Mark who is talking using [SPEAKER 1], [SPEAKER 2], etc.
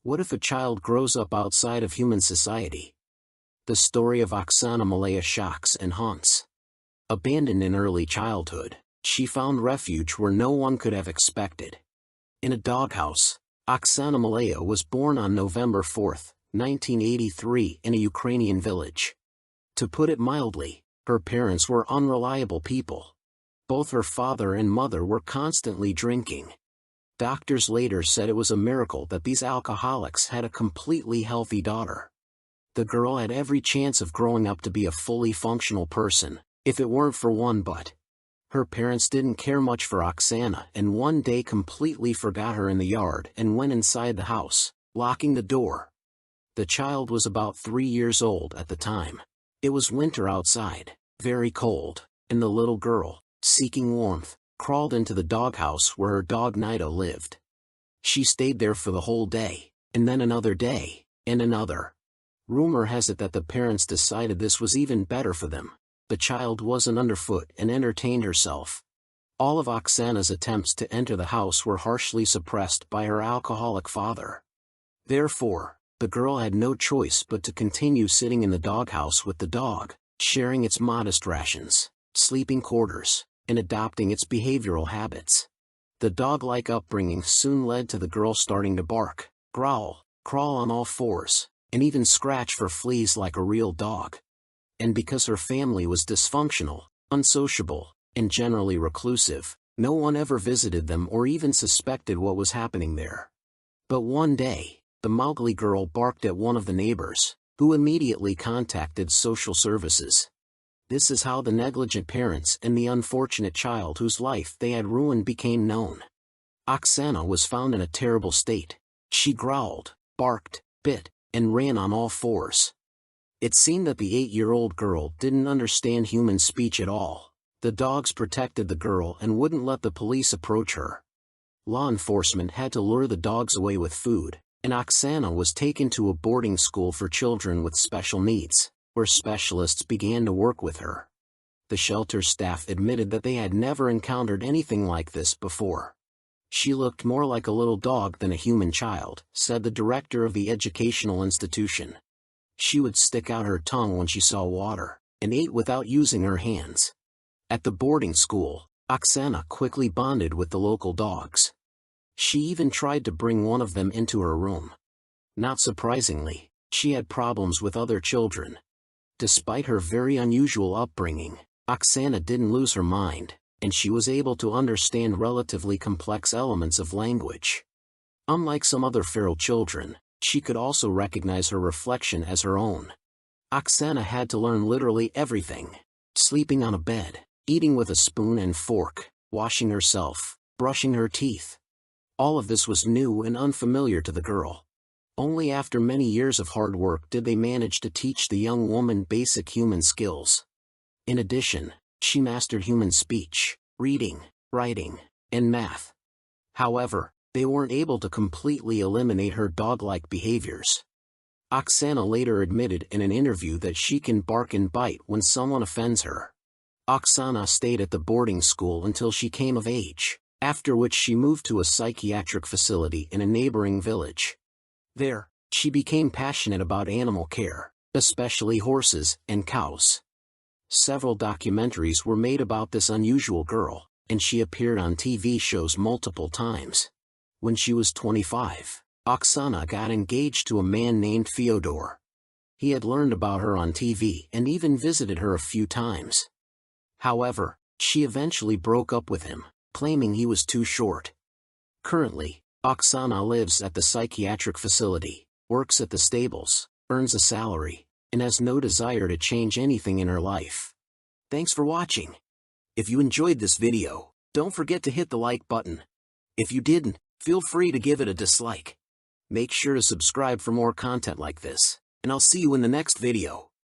[SPEAKER 1] What if a child grows up outside of human society? The story of Oxana Malaya shocks and haunts. Abandoned in early childhood, she found refuge where no one could have expected. In a doghouse, Oxana Malaya was born on November 4, 1983 in a Ukrainian village. To put it mildly, her parents were unreliable people. Both her father and mother were constantly drinking. Doctors later said it was a miracle that these alcoholics had a completely healthy daughter. The girl had every chance of growing up to be a fully functional person, if it weren't for one but. Her parents didn't care much for Oxana and one day completely forgot her in the yard and went inside the house, locking the door. The child was about 3 years old at the time. It was winter outside, very cold, and the little girl, seeking warmth, crawled into the doghouse where her dog Nida lived. She stayed there for the whole day, and then another day, and another. Rumor has it that the parents decided this was even better for them. The child wasn't underfoot and entertained herself. All of Oxana's attempts to enter the house were harshly suppressed by her alcoholic father. Therefore, the girl had no choice but to continue sitting in the doghouse with the dog, sharing its modest rations, sleeping quarters, and adopting its behavioral habits. The dog-like upbringing soon led to the girl starting to bark, growl, crawl on all fours, and even scratch for fleas like a real dog. And because her family was dysfunctional, unsociable, and generally reclusive, no one ever visited them or even suspected what was happening there. But one day, the Mowgli girl barked at one of the neighbors, who immediately contacted social services. This is how the negligent parents and the unfortunate child whose life they had ruined became known. Oxana was found in a terrible state. She growled, barked, bit, and ran on all fours. It seemed that the 8-year-old girl didn't understand human speech at all. The dogs protected the girl and wouldn't let the police approach her. Law enforcement had to lure the dogs away with food, and Oxana was taken to a boarding school for children with special needs, where specialists began to work with her. The shelter staff admitted that they had never encountered anything like this before. She looked more like a little dog than a human child, said the director of the educational institution. She would stick out her tongue when she saw water, and ate without using her hands. At the boarding school, Oxana quickly bonded with the local dogs. She even tried to bring one of them into her room. Not surprisingly, she had problems with other children. Despite her very unusual upbringing, Oxana didn't lose her mind, and she was able to understand relatively complex elements of language. Unlike some other feral children, she could also recognize her reflection as her own. Oxana had to learn literally everything: sleeping on a bed, eating with a spoon and fork, washing herself, brushing her teeth. All of this was new and unfamiliar to the girl. Only after many years of hard work did they manage to teach the young woman basic human skills. In addition, she mastered human speech, reading, writing, and math. However, they weren't able to completely eliminate her dog-like behaviors. Oxana later admitted in an interview that she can bark and bite when someone offends her. Oxana stayed at the boarding school until she came of age, after which she moved to a psychiatric facility in a neighboring village. There, she became passionate about animal care, especially horses and cows. Several documentaries were made about this unusual girl, and she appeared on TV shows multiple times. When she was 25, Oxana got engaged to a man named Fyodor. He had learned about her on TV and even visited her a few times. However, she eventually broke up with him, claiming he was too short. Currently, Oxana lives at the psychiatric facility, works at the stables, earns a salary, and has no desire to change anything in her life. Thanks for watching. If you enjoyed this video, don't forget to hit the like button. If you didn't, feel free to give it a dislike. Make sure to subscribe for more content like this, and I'll see you in the next video.